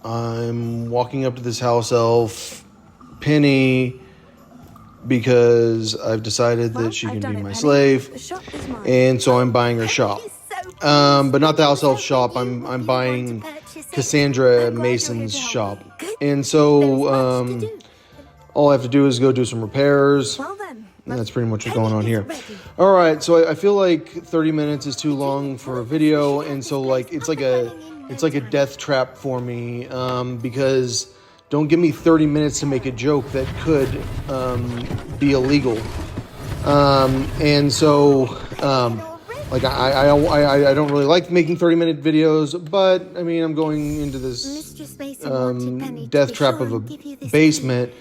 I'm walking up to this house elf, Penny, because I've decided that she can be my slave, and so I'm buying her shop. But not the house elf shop. I'm buying Cassandra Mason's shop, and so all I have to do is go do some repairs. And that's pretty much what's going on here. All right, so I feel like 30 minutes is too long for a video, and so like it's like a death trap for me, because don't give me 30 minutes to make a joke that could be illegal. And so like I don't really like making 30-minute videos, but I mean I'm going into this death trap of a basement.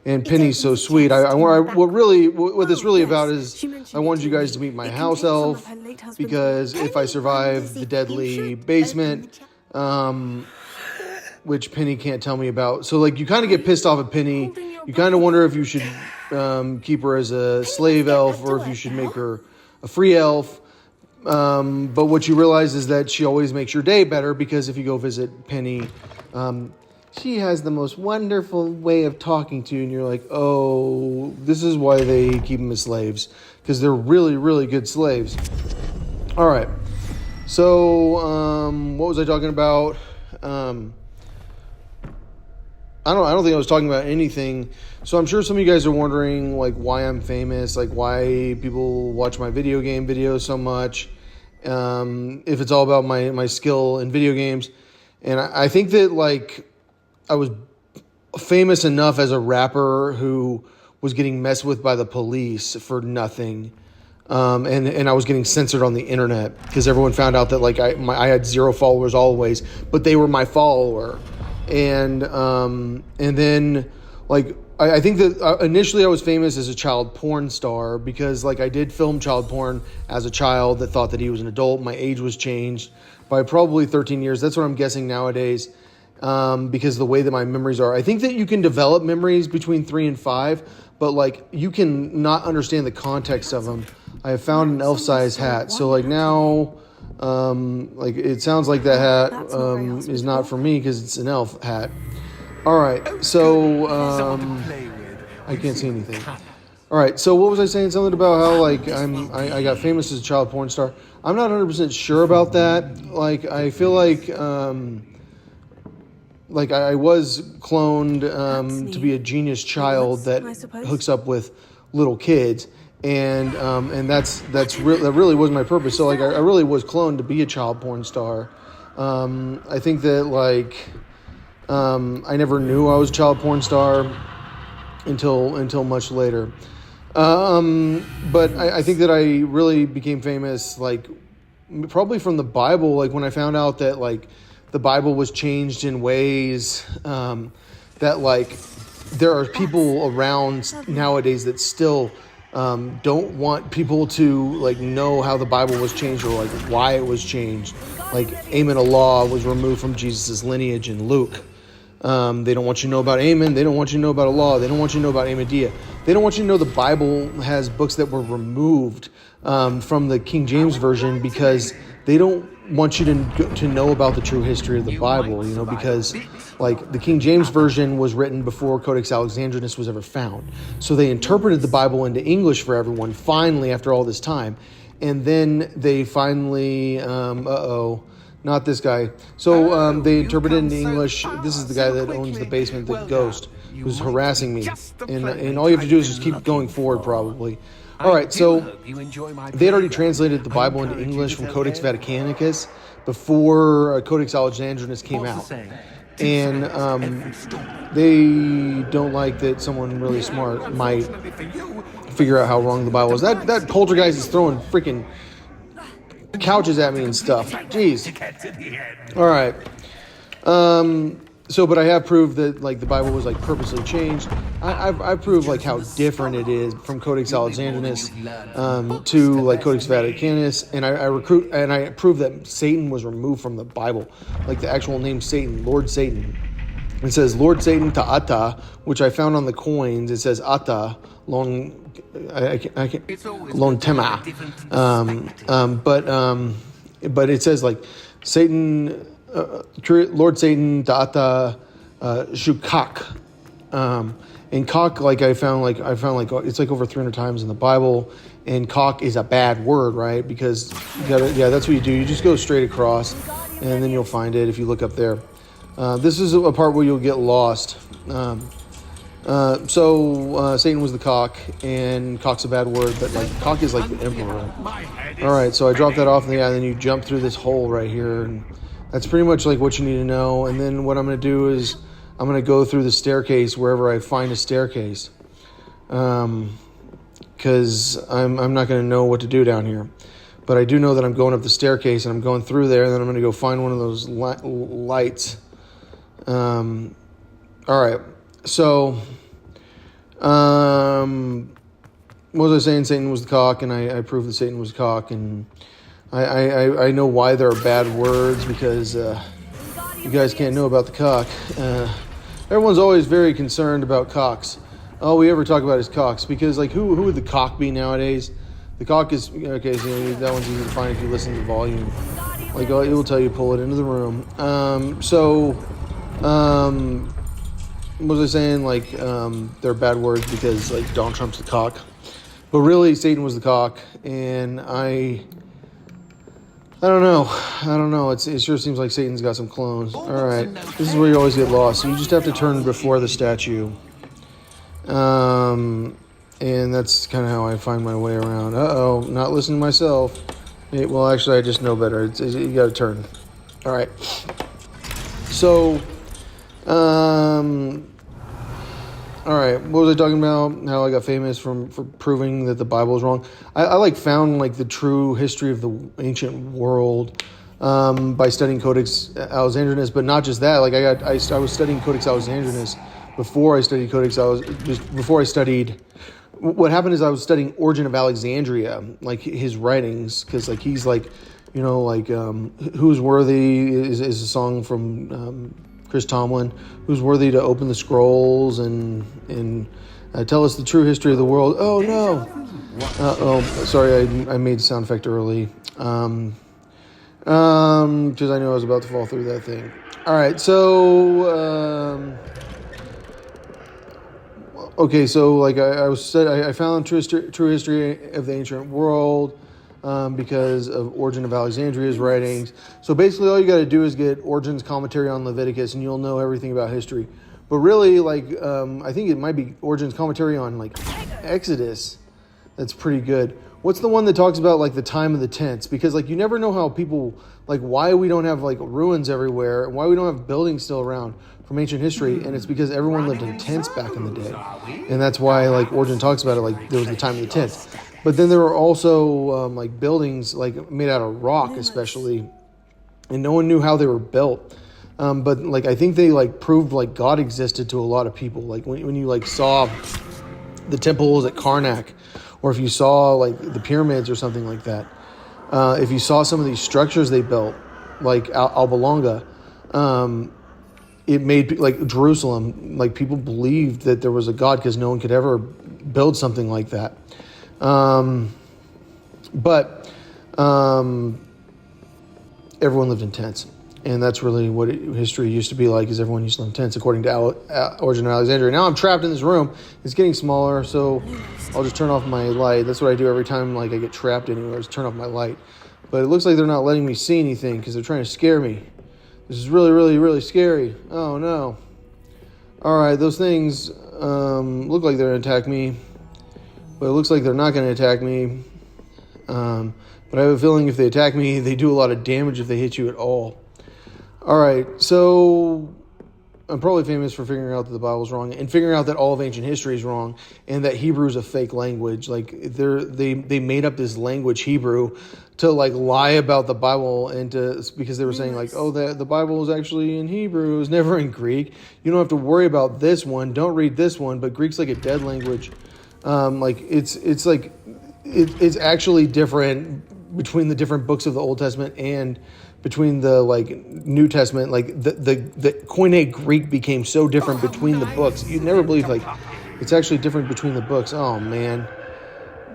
And Penny's so sweet. What this really about is I wanted you guys to meet my house elf, because if I survive the deadly basement, which Penny can't tell me about, so like you kind of get pissed off at Penny. You kind of wonder if you should keep her as a slave elf or if you should make her a free elf. But what you realize is that she always makes your day better, because if you go visit Penny, she has the most wonderful way of talking to you, and you're like, oh, this is why they keep them as slaves, because they're really, really good slaves. All right. So, what was I talking about? I don't think I was talking about anything. So I'm sure some of you guys are wondering, like, why I'm famous, like why people watch my video game videos so much. If it's all about my skill in video games. And I think that, like, I was famous enough as a rapper who was getting messed with by the police for nothing. And I was getting censored on the internet because everyone found out that, like, I had 0 followers always, but they were my follower. And then, like, I think that initially I was famous as a child porn star because, like, I did film child porn as a child that thought that he was an adult. My age was changed by probably 13 years. That's what I'm guessing nowadays. Because the way that my memories are, I think that you can develop memories between 3 and 5, but like you can not understand the context of them. I have found an elf-size hat, so like now, like it sounds like that hat is not for me because it's an elf hat. All right, so I can't see anything. All right, so what was I saying? Something about how like I got famous as a child porn star. I'm not 100% sure about that. Like I feel like I was cloned to be a genius child that hooks up with little kids, and that really was my purpose. So like I really was cloned to be a child porn star. I think that like I never knew I was a child porn star until much later. But I think that I really became famous like probably from the Bible. Like when I found out that like the Bible was changed in ways that, like, there are people around nowadays that still don't want people to, like, know how the Bible was changed or, like, why it was changed. Like, Amen Allah was removed from Jesus' lineage in Luke. They don't want you to know about Amen. They don't want you to know about Allah. They don't want you to know about Ahmadiyya. They don't want you to know the Bible has books that were removed from the King James Version because they don't want you to know about the true history of the Bible, you know, because like the King James Version was written before Codex Alexandrinus was ever found. So they interpreted the Bible into English for everyone finally after all this time. And then they finally, not this guy. So they interpreted into English. This is the guy that owns the basement, the ghost, who's harassing me. And all you have to do is just keep going forward probably. All right, so they had already translated the Bible into English from Codex Vaticanicus before Codex Alexandrinus came out. And they don't like that someone really smart might figure out how wrong the Bible is. That poltergeist is throwing freaking couches at me and stuff. Jeez. All right. But I have proved that like the Bible was like purposely changed. I've proved like how different it is from Codex Alexandrinus to like Codex Vaticanus, and I proved that Satan was removed from the Bible, like the actual name Satan, Lord Satan. It says Lord Satan Ta'ata, which I found on the coins. It says Ata long tema, but it says like Satan Lord Satan, Data, Shukak. And cock, I found it's like over 300 times in the Bible, and cock is a bad word, right? Because that's what you do. You just go straight across, and then you'll find it if you look up there. This is a part where you'll get lost. So Satan was the cock, and cock's a bad word, but cock is like the emperor. All right, so I dropped that off, and then you jump through this hole right here, and that's pretty much what you need to know. And then what I'm going to do is I'm going to go through the staircase wherever I find a staircase, because I'm not going to know what to do down here. But I do know that I'm going up the staircase, and I'm going through there, and then I'm going to go find one of those lights. All right, so what was I saying? Satan was the cock, and I proved that Satan was the cock, and I know why there are bad words, because you guys can't know about the cock. Everyone's always very concerned about cocks. All we ever talk about is cocks, because who would the cock be nowadays? The cock is, okay, so that one's easy to find if you listen to the volume. It will tell you pull it into the room. What was I saying? They're bad words because Donald Trump's the cock. But really, Satan was the cock, and I don't know. It sure seems like Satan's got some clones. All right, this is where you always get lost. So you just have to turn before the statue. And that's kind of how I find my way around. Uh-oh, not listening to myself. Well, actually, I just know better. You got to turn. All right. So, all right, what was I talking about? How I got famous for proving that the Bible is wrong. I found the true history of the ancient world by studying Codex Alexandrinus, but not just that. I was studying Codex Alexandrinus before I studied What happened is I was studying Origin of Alexandria, his writings, because he's Who's Worthy is a song from Chris Tomlin, who's worthy to open the scrolls and tell us the true history of the world. Oh no! Sorry, I made the sound effect early. Because I knew I was about to fall through that thing. All right, so okay, so I found true history of the ancient world. Because of Origin of Alexandria's writings. So basically all you got to do is get Origen's commentary on Leviticus, and you'll know everything about history. But really, I think it might be Origen's commentary on Exodus. That's pretty good. What's the one that talks about the time of the tents? Because you never know how people, why we don't have ruins everywhere, and why we don't have buildings still around from ancient history, and it's because everyone lived in tents back in the day. And that's why Origen talks about it there was the time of the tents. But then there were also buildings made out of rock, especially, and no one knew how they were built. But I think they proved God existed to a lot of people. When you saw the temples at Karnak, or if you saw the pyramids or something like that. If you saw some of these structures they built, Alba Longa, it made Jerusalem. People believed that there was a God because no one could ever build something like that. But everyone lived in tents, and that's really what history used to be like. Is everyone used to live in tents, according to Origin of Alexandria. Now I'm trapped in this room. It's getting smaller, so I'll just turn off my light. That's what I do every time I get trapped anywhere. Is turn off my light. But it looks like they're not letting me see anything because they're trying to scare me. This is really, really, really scary. Oh no! All right, those things look like they're gonna attack me. But it looks like they're not going to attack me. But I have a feeling if they attack me, they do a lot of damage if they hit you at all. All right, so I'm probably famous for figuring out that the Bible's wrong and figuring out that all of ancient history is wrong and that Hebrew is a fake language. They made up this language, Hebrew, to lie about the Bible and because they were saying the Bible is actually in Hebrew. It was never in Greek. You don't have to worry about this one. Don't read this one. But Greek's a dead language. It's actually different between the different books of the Old Testament and between the New Testament. The Koine Greek became so different between the books. You'd never believe it's actually different between the books. Oh man,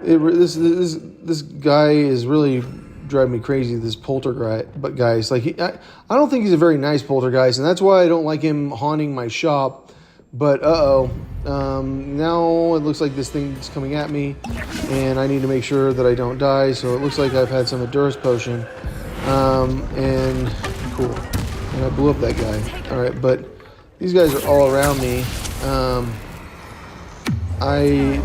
this guy is really drive me crazy. This poltergeist, like I don't think he's a very nice poltergeist, and that's why I don't like him haunting my shop. But now it looks like this thing's coming at me, and I need to make sure that I don't die. So it looks like I've had some Endurance potion, and cool. And I blew up that guy. All right, but these guys are all around me. I,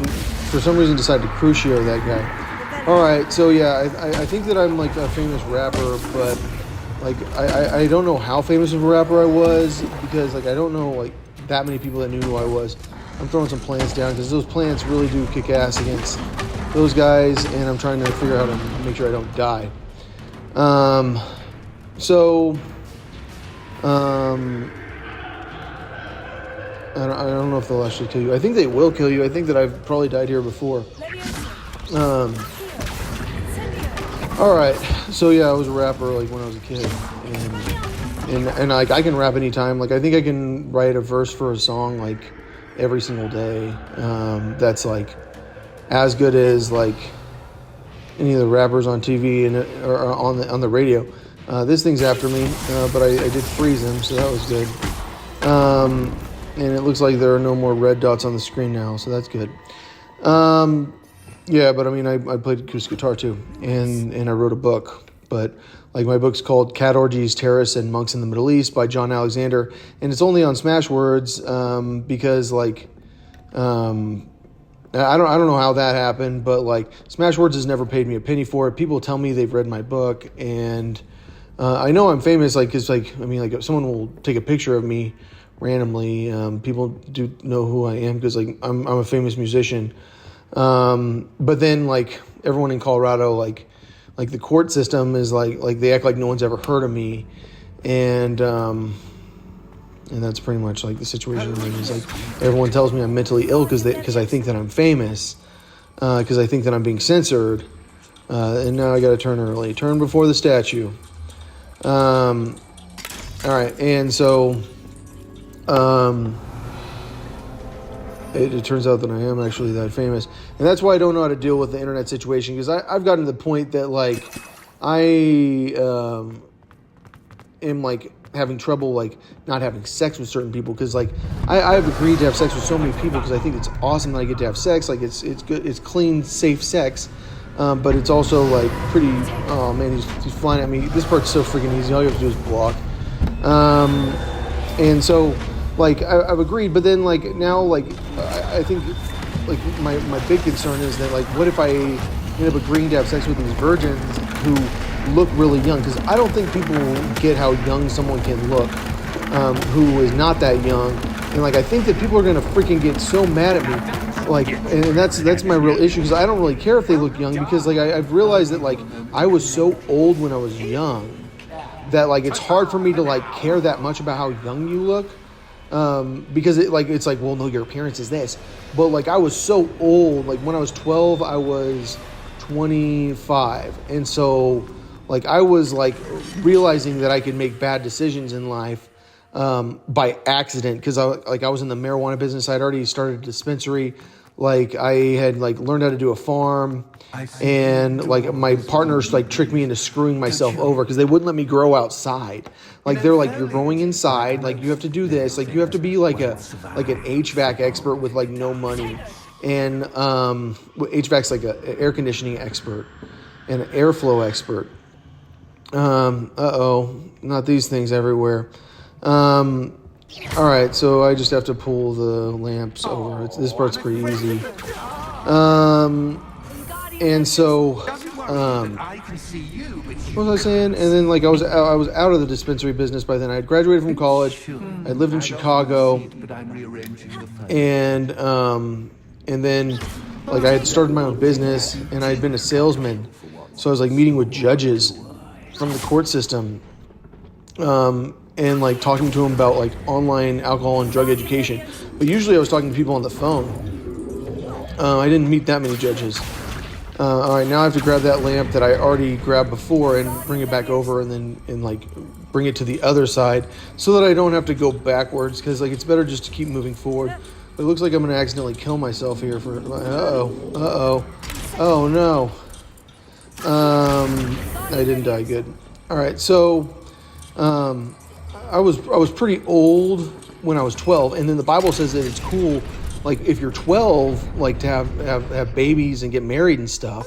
for some reason, decided to Crucio that guy. All right, so yeah, I think that I'm like a famous rapper, but like I don't know how famous of a rapper I was, because like I don't know like that many people that knew who I was. I'm throwing some plants down because those plants really do kick ass against those guys, and I'm trying to figure out how to make sure I don't die. I don't know if they'll actually kill you. I think they will kill you. I think that I've probably died here before. All right. So yeah, I was a rapper like when I was a kid, and like I can rap anytime. Like I think I can write a verse for a song like every single day. That's like as good as like any of the rappers on TV or on the radio. This thing's after me, but I did freeze him, so that was good. And it looks like there are no more red dots on the screen now, so that's good. Yeah, but I mean, I played acoustic guitar too, and I wrote a book. But like my book's called Cat Orgies, Terrorists, and Monks in the Middle East by John Alexander, and it's only on Smashwords because like I don't know how that happened, but like Smashwords has never paid me a penny for it. People tell me they've read my book, and I know I'm famous, like because like I mean like if someone will take a picture of me randomly, people do know who I am because like I'm a famous musician. But then like everyone in Colorado, like the court system is like they act like no one's ever heard of me, and that's pretty much like the situation. It's like everyone tells me I'm mentally ill because I think that I'm famous, because I think that I'm being censored, and now I got to turn before the statue. All right, and so. It turns out that I am actually that famous, and that's why I don't know how to deal with the internet situation, because I've gotten to the point that like I am like having trouble like not having sex with certain people, because like I've agreed to have sex with so many people because I think it's awesome that I get to have sex. Like it's good, it's clean, safe sex, but it's also like pretty. Oh man, he's flying at me. This part's so freaking easy. All you have to do is block, and so. Like I've agreed, but then like now like I think like my big concern is that like what if I end up agreeing to have sex with these virgins who look really young? Because I don't think people get how young someone can look who is not that young, and like I think that people are gonna freaking get so mad at me. Like, and that's my real issue, because I don't really care if they look young, because like I've realized that like I was so old when I was young that like it's hard for me to like care that much about how young you look. Because it's like, well, no, your appearance is this, but like I was so old, like when I was 12, I was 25. And so like, I was like realizing that I could make bad decisions in life, by accident. Cause I was in the marijuana business. I'd already started a dispensary. Like I had like learned how to do a farm, and like my partners like tricked me into screwing myself over because they wouldn't let me grow outside. Like they're like, you're growing inside, like you have to do this, like you have to be like an HVAC expert with like no money, and HVAC's like an air conditioning expert and an airflow expert. Not these things everywhere. All right, so I just have to pull the lamps over. This part's pretty easy. And so, what was I saying? And then, like, I was out of the dispensary business by then. I had graduated from college. I lived in Chicago, and then, like, I had started my own business, and I had been a salesman. So I was like meeting with judges from the court system. And like talking to them about like online alcohol and drug education. But usually I was talking to people on the phone. I didn't meet that many judges. All right, now I have to grab that lamp that I already grabbed before and bring it back over, and like bring it to the other side so that I don't have to go backwards, because like it's better just to keep moving forward. But it looks like I'm gonna accidentally kill myself here for, oh no. I didn't die. Good. All right. So, I was pretty old when I was 12, and then the Bible says that it's cool, like if you're 12, like to have babies and get married and stuff,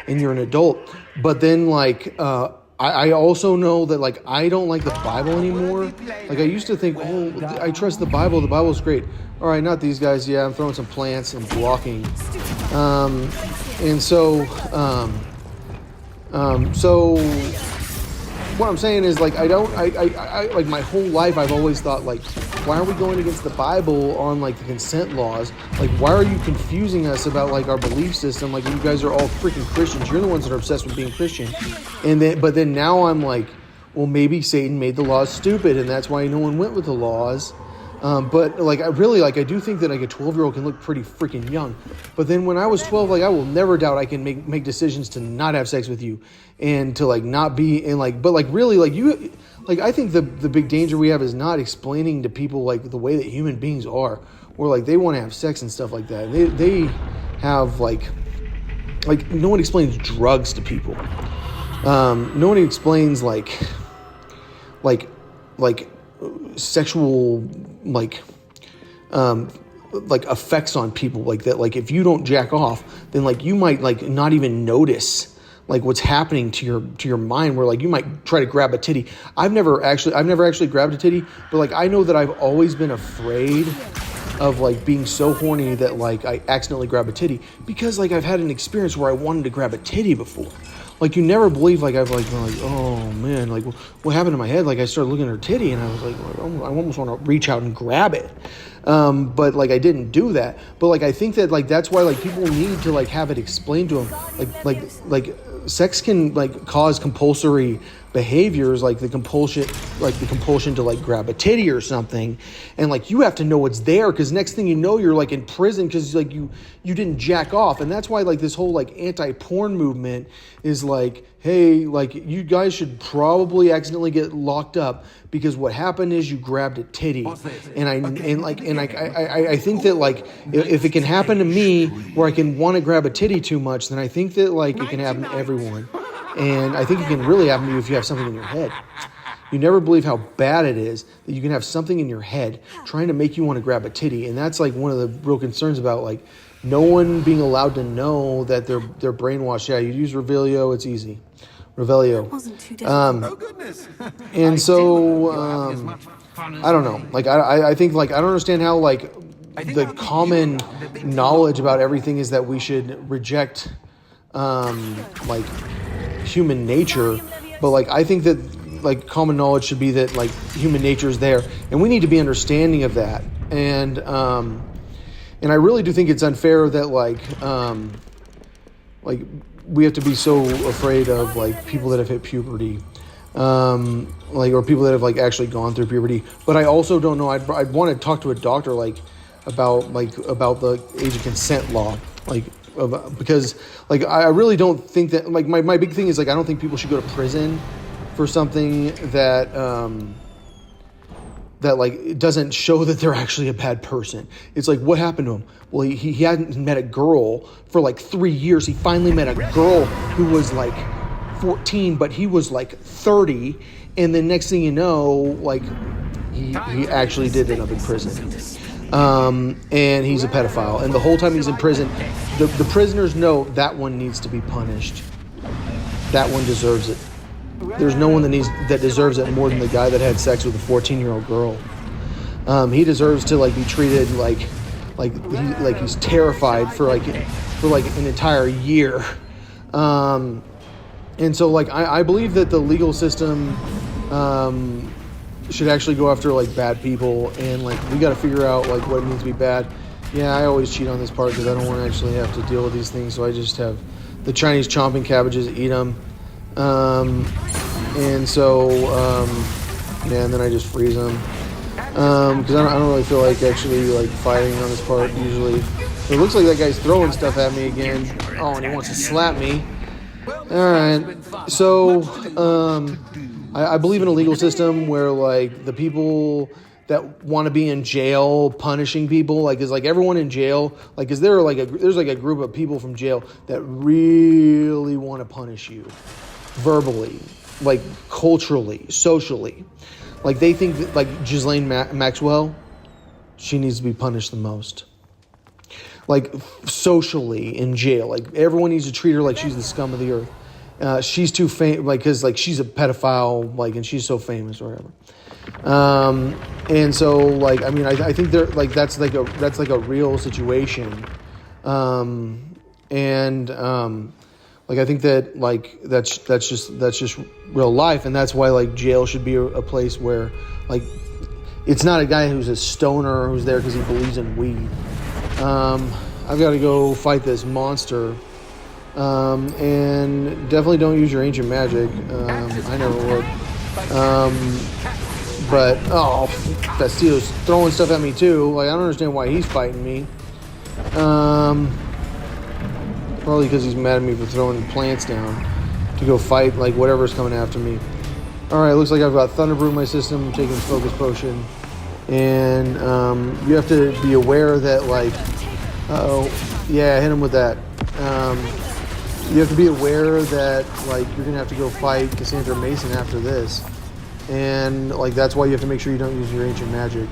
and you're an adult. But then I also know that like I don't like the Bible anymore. Like I used to think, oh, I trust the Bible. The Bible's great. All right, not these guys. Yeah, I'm throwing some plants and blocking. And so what I'm saying is like I like my whole life I've always thought like, why are we going against the Bible on like the consent laws? Like why are you confusing us about like our belief system? Like you guys are all freaking Christians. You're the ones that are obsessed with being Christian. But then now I'm like, well, maybe Satan made the laws stupid and that's why no one went with the laws. But like I do think that like a 12-year-old can look pretty freaking young. But then when I was 12, like I will never doubt I can make decisions to not have sex with you and to like not be in like, but like really like you, like I think the big danger we have is not explaining to people like the way that human beings are, where like they want to have sex and stuff like that. They have like no one explains drugs to people. No one explains like sexual like effects on people like that. Like if you don't jack off, then like you might like not even notice like what's happening to your mind, where like you might try to grab a titty. I've never actually grabbed a titty, but like I know that I've always been afraid of like being so horny that like I accidentally grab a titty, because like I've had an experience where I wanted to grab a titty before. Like you never believe, like I've like oh man, like what happened in my head? Like I started looking at her titty and I was like, I almost want to reach out and grab it. But like I didn't do that. But like I think that like that's why like people need to like have it explained to them. Like sex can like cause compulsory behaviors, like the compulsion to like grab a titty or something, and like you have to know it's there, because next thing you know you're like in prison because like you didn't jack off. And that's why like this whole like anti-porn movement is like, hey, like you guys should probably accidentally get locked up because what happened is you grabbed a titty. And I think that like if it can happen to me where I can want to grab a titty too much, then I think that like it can happen to everyone. And I think it can really happen to you if you have something in your head. You never believe how bad it is that you can have something in your head trying to make you want to grab a titty. And that's like one of the real concerns about like no one being allowed to know that they're brainwashed. Yeah, you use Revelio, it's easy. Revelio. And so I don't know. Like I think like I don't understand how like the common knowledge about everything is that we should reject like human nature, but like I think that like common knowledge should be that like human nature is there, and we need to be understanding of that. And I really do think it's unfair that like we have to be so afraid of like people that have hit puberty, like or people that have like actually gone through puberty. But I also don't know. I'd want to talk to a doctor about the age of consent law, because like I really don't think that like my big thing is like I don't think people should go to prison for something that like it doesn't show that they're actually a bad person. It's like, what happened to him? Well, he hadn't met a girl for like 3 years. He finally met a girl who was like 14, but he was like 30, and then next thing you know, like he actually did end up in prison. And he's a pedophile, and the whole time he's in prison, the prisoners know that one needs to be punished. That one deserves it. There's no one that deserves it more than the guy that had sex with a 14-year-old girl. He deserves to like be treated like he's terrified for an entire year. And so like I believe that the legal system should actually go after like bad people, and like we got to figure out like what it means to be bad. Yeah, I always cheat on this part because I don't want to actually have to deal with these things, so I just have the Chinese chomping cabbages, eat them, and so and then I just freeze them because I don't really feel like actually like fighting on this part usually. It looks like that guy's throwing stuff at me again. Oh, and he wants to slap me. All right, so I believe in a legal system where like the people that want to be in jail punishing people. Like, is like everyone in jail? Like, is there like there's like a group of people from jail that really want to punish you verbally, like culturally, socially. Like they think that like Ghislaine Maxwell, she needs to be punished the most. Like socially in jail, like everyone needs to treat her like she's the scum of the earth. She's too famous, like because like she's a pedophile, like, and she's so famous or whatever. And so like I mean I think they're like that's like a real situation, like I think that like that's just real life, and that's why like jail should be a place where like it's not a guy who's a stoner who's there because he believes in weed. I've got to go fight this monster. And definitely don't use your ancient magic. I never would. But, Fastio's throwing stuff at me too. Like, I don't understand why he's fighting me. Probably because he's mad at me for throwing plants down to go fight, like, whatever's coming after me. Alright, looks like I've got Thunderbrew in my system. I'm taking Focus Potion. And, you have to be aware that, like, yeah, hit him with that. You have to be aware that, like, you're going to have to go fight Cassandra Mason after this. And, like, that's why you have to make sure you don't use your ancient magic.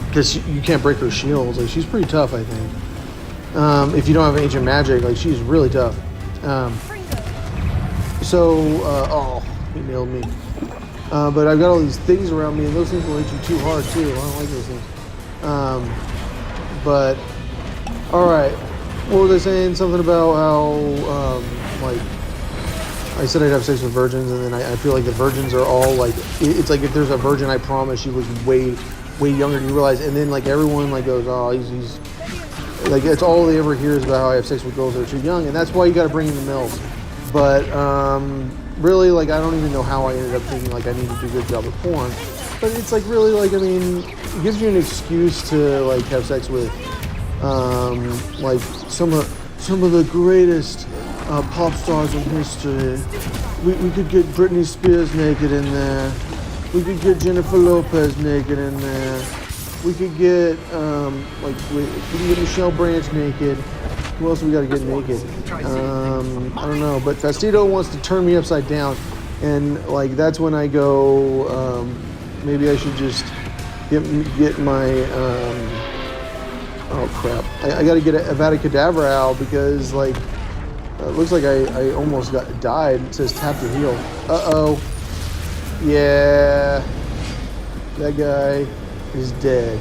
Because you can't break her shields. Like, she's pretty tough, I think. If you don't have ancient magic, like, she's really tough. He nailed me. But I've got all these things around me, and those things will hit you too hard, too. I don't like those things. But, alright. What was I saying? Something about how, like, I said I'd have sex with virgins, and then I feel like the virgins are all, like, it's like if there's a virgin, I promise she was way younger than you realize, and then, like, everyone, like, goes, oh, he's, like, it's all they ever hear is about how I have sex with girls that are too young, and that's why you gotta bring in the MILFs. But, really, like, I don't even know how I ended up thinking, like, I need to do a good job with porn, but it's, like, really, like, I mean, it gives you an excuse to, like, have sex with, like some of the greatest pop stars in history. We could get Britney Spears naked in there. We could get Jennifer Lopez naked in there. We could get we can get Michelle Branch naked. Who else we got to get naked? I don't know. But Fastito wants to turn me upside down, and like that's when I go. Maybe I should just get my. Oh crap! I got to get a Avada Kedavra out because like it looks like I almost died. It says tap to heal. Yeah, that guy is dead,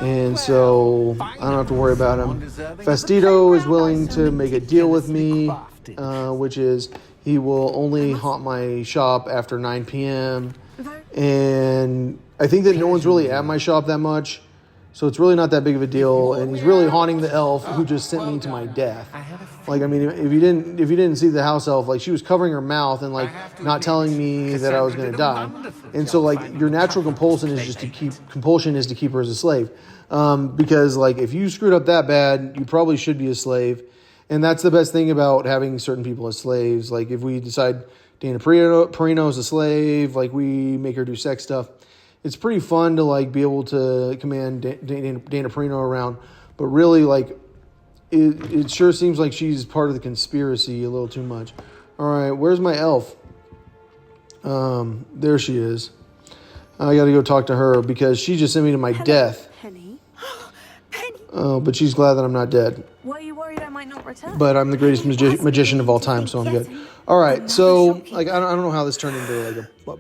and so I don't have to worry about him. Fastito is willing to make a deal with me, which is he will only haunt my shop after 9 p.m. And I think that no one's really at my shop that much. So it's really not that big of a deal, and he's really haunting the elf who just sent me to my death. Like, I mean, if you didn't see the house elf, like she was covering her mouth and like not telling me that I was going to die. And so like your natural compulsion is to keep her as a slave, because like if you screwed up that bad, you probably should be a slave, and that's the best thing about having certain people as slaves. Like if we decide Dana Perino is a slave, like we make her do sex stuff. It's pretty fun to like be able to command Dana Perino around, but really like it sure seems like she's part of the conspiracy a little too much. All right, where's my elf? There she is. I got to go talk to her because she just sent me to my death. Penny. Penny. Oh, but she's glad that I'm not dead. Why are you worried I might not return? But I'm the greatest magician of all time, so I'm good. All right, so like I don't know how this turned into like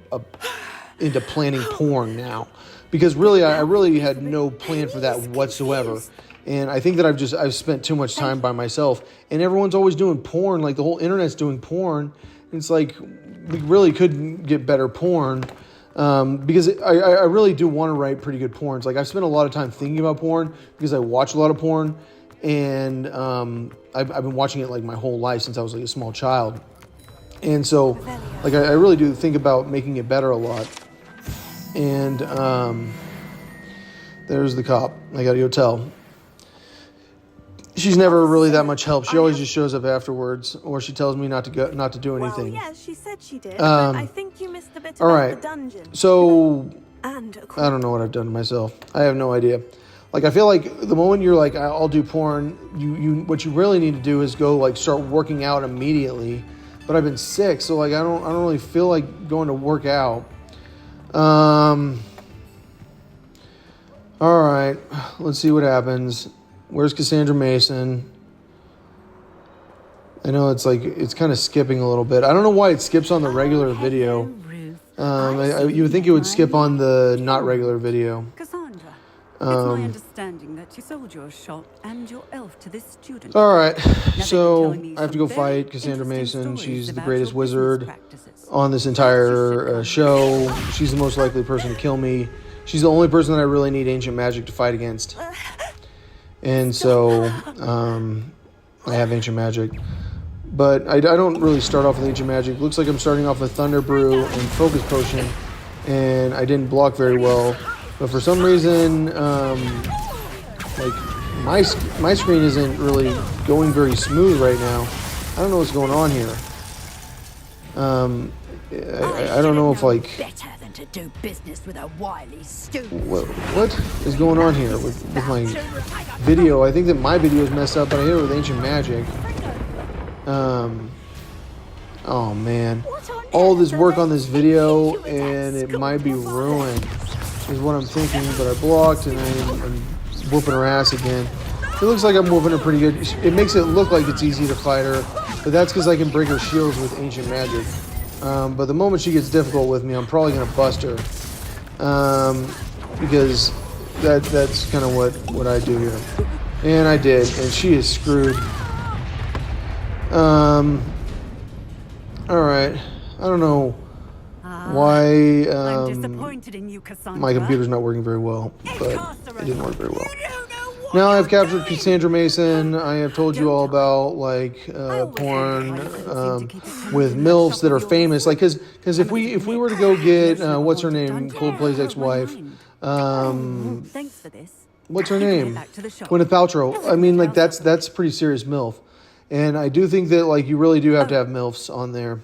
into planning porn now, because really I really had no plan for that whatsoever, and I think that I've spent too much time by myself, and everyone's always doing porn, like the whole internet's doing porn. It's like we really couldn't get better porn, because I really do want to write pretty good porns. Like I've spent a lot of time thinking about porn because I watch a lot of porn, and I've been watching it like my whole life since I was like a small child, and so like I really do think about making it better a lot. And there's the cop. I gotta go tell. she's never really that much help. She always just shows up afterwards, or she tells me not to do Well, anything. yeah, she said she did, but I think you missed a bit All about right. the dungeon. So And I don't know what I've done to myself. I have no idea. Like, I feel like the moment you're like, I'll do porn, you what you really need to do is go like start working out immediately. But I've been sick, so like I don't really feel like going to work out. All right, let's see what happens. Where's Cassandra Mason? I know it's kind of skipping a little bit. I don't know why it skips on the regular video. You would think it would skip on the not regular video. Cassandra, it's my understanding that you sold your shop and your elf to this student. All right, Now so they've been telling me I have to some go very fight Cassandra interesting Mason. stories She's the about greatest your business wizard practices. on this entire show. She's the most likely person to kill me. She's the only person that I really need ancient magic to fight against. And so I have ancient magic. But I don't really start off with ancient magic. Looks like I'm starting off with Thunder Brew and Focus Potion. And I didn't block very well. But for some reason, like my screen isn't really going very smooth right now. I don't know what's going on here. I don't know if like... Better than to do business with a wily student. What is going on here with my video? I think that my video is messed up, but I hit it with ancient magic. Oh man, all this work on this video and it might be ruined is what I'm thinking, but I blocked and I'm whooping her ass again. It looks like I'm whooping her pretty good. It makes it look like it's easy to fight her, but that's because I can break her shields with ancient magic. But the moment she gets difficult with me, I'm probably going to bust her. Because that's kind of what I do here. And I did, and she is screwed. Alright. I don't know why I'm disappointed in you, Cassandra. my computer's not working very well, but it didn't work very well. Now I've captured Cassandra Mason. I have told you all about like porn with MILFs that are famous. Like, because if we were to go get what's her name, Coldplay's ex-wife, Thanks for this. what's her name, Gwyneth Paltrow. I mean, like that's pretty serious MILF, and I do think that like you really do have to have MILFs on there.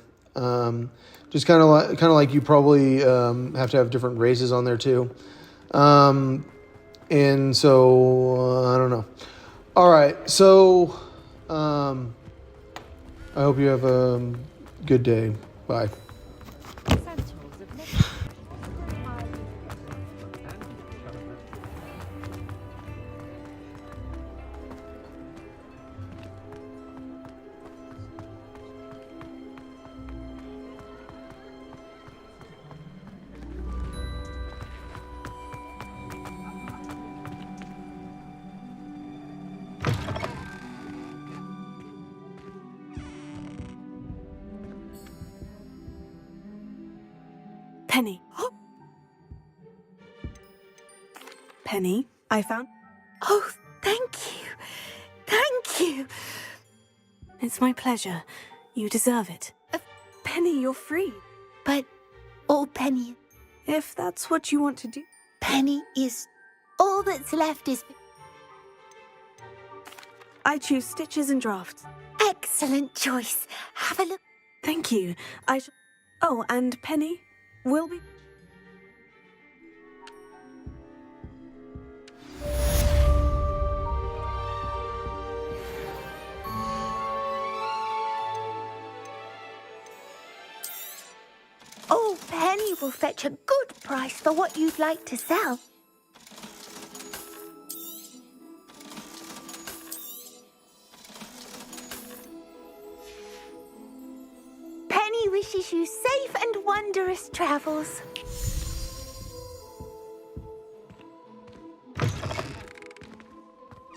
Just kind of like you probably have to have different races on there too. And so, I don't know. All right. So, I hope you have a good day. Bye. Penny. Penny, I found... Oh, thank you. Thank you. It's my pleasure. You deserve it. Penny, you're free. But all Penny... If that's what you want to do. Penny is... All that's left is... I choose stitches and drafts. Excellent choice. Have a look. Thank you. Oh, and Penny will be... All Penny will fetch a good price for what you'd like to sell. Penny wishes you safe and wondrous travels.